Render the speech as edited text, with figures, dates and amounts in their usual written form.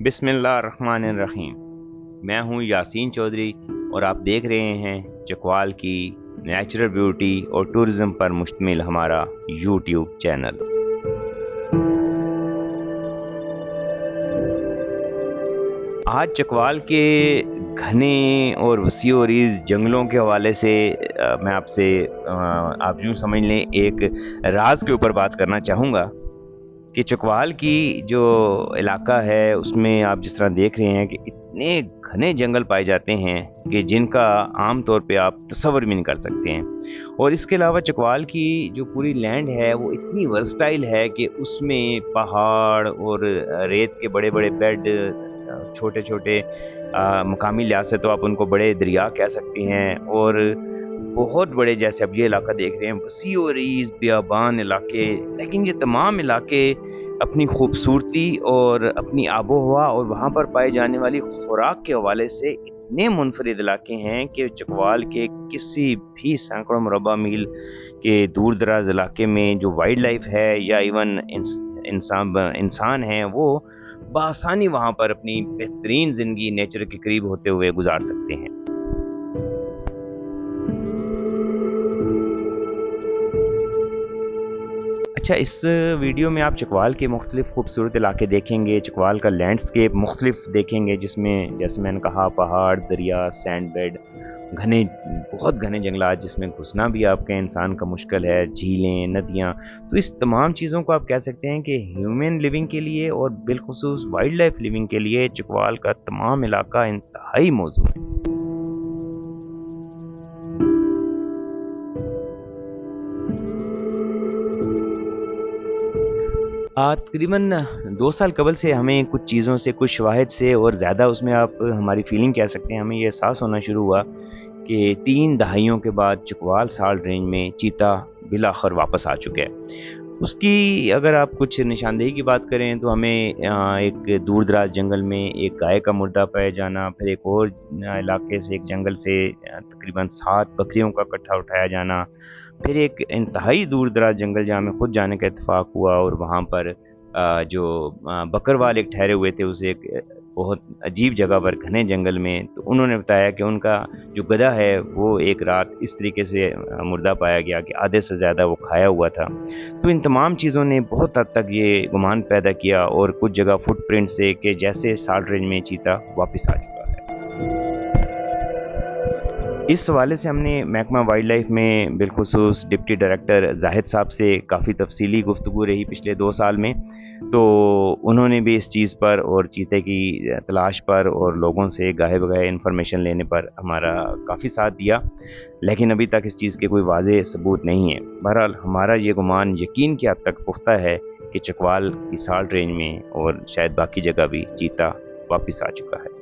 बिस्मिल्लाहिर्रहमानिर्रहीम। मैं हूं यासीन चौधरी और आप देख रहे हैं चकवाल की नेचुरल ब्यूटी और टूरिज़म पर मुश्तमिल हमारा यूट्यूब चैनल। आज चकवाल के घने और वसी और ईज़ जंगलों के हवाले से मैं आपसे आप यूँ समझ लें एक राज के ऊपर बात करना चाहूँगा कि चकवाल की जो इलाका है उसमें आप जिस तरह देख रहे हैं कि इतने घने जंगल पाए जाते हैं कि जिनका आम तौर पे आप तसव्वुर भी नहीं कर सकते हैं। और इसके अलावा चकवाल की जो पूरी लैंड है वो इतनी वर्सटाइल है कि उसमें पहाड़ और रेत के बड़े बड़े बेड, छोटे छोटे मकामी लिहाज से तो आप उनको बड़े दरिया कह सकते हैं, और बहुत बड़े जैसे अब ये इलाका देख रहे हैं वसी और ईज़ बियाबान इलाके। लेकिन ये तमाम इलाके अपनी खूबसूरती और अपनी आबो हवा और वहाँ पर पाई जाने वाली खुराक के हवाले से इतने मुनफरिद इलाके हैं कि चकवाल के किसी भी सैकड़ों मुरबा मील के दूर दराज इलाके में जो वाइल्ड लाइफ है या इवन इंसान है वो बआसानी वहाँ पर अपनी बेहतरीन ज़िंदगी नेचर के करीब होते हुए गुजार सकते हैं। अच्छा, इस वीडियो में आप चकवाल के मुख्तलिफ खूबसूरत इलाके देखेंगे, चकवाल का लैंडस्केप मुख्तलिफ देखेंगे जिसमें जैसे मैंने कहा पहाड़, दरिया, सैंड बेड, घने बहुत घने जंगलात जिसमें घुसना भी आपके इंसान का मुश्किल है, झीलें, नदियाँ। तो इस तमाम चीज़ों को आप कह सकते हैं कि ह्यूमन लिविंग के लिए और बिलखुसूस वाइल्ड लाइफ लिविंग के लिए चकवाल का तमाम इलाका इंतहाई मौजूद है। तकरीबन 2 साल कबल से हमें कुछ चीज़ों से, कुछ शवाहिद से और ज़्यादा उसमें आप हमारी फीलिंग कह सकते हैं, हमें ये एहसास होना शुरू हुआ कि 3 दहाइयों के बाद चकवाल साल्ट रेंज में चीता बिलाखिर वापस आ चुका है। उसकी अगर आप कुछ निशानदेही की बात करें तो हमें एक दूर दराज जंगल में एक गाय का मुर्दा पाया जाना, फिर एक और इलाके से एक जंगल से तकरीबन 7 बकरियों का कट्ठा उठाया जाना, फिर एक इंतहाई दूर दराज जंगल जहाँ हमें खुद जाने का इत्तेफाक हुआ और वहाँ पर जो बकरवाल एक ठहरे हुए थे उसे एक बहुत अजीब जगह पर घने जंगल में, तो उन्होंने बताया कि उनका जो गधा है वो एक रात इस तरीके से मुर्दा पाया गया कि आधे से ज़्यादा वो खाया हुआ था। तो इन तमाम चीज़ों ने बहुत हद तक ये गुमान पैदा किया और कुछ जगह फुटप्रिंट से कि जैसे साल्ट रेंज में चीता वापस आ चुका है। इस हवाले से हमने महकमा वाइल्ड लाइफ में बिलखुसूस डिप्टी डायरेक्टर जाहिद साहब से काफ़ी तफसीली गुफ्तगू रही पिछले 2 साल में, तो उन्होंने भी इस चीज़ पर और चीते की तलाश पर और लोगों से गाहे बगाहे इन्फॉर्मेशन लेने पर हमारा काफ़ी साथ दिया, लेकिन अभी तक इस चीज़ के कोई वाज़ेह सबूत नहीं है। बहरहाल हमारा ये गुमान यकीन की हद तक पुख्ता है कि चकवाल की साल्ट रेंज में और शायद बाकी जगह भी चीता वापस आ चुका है।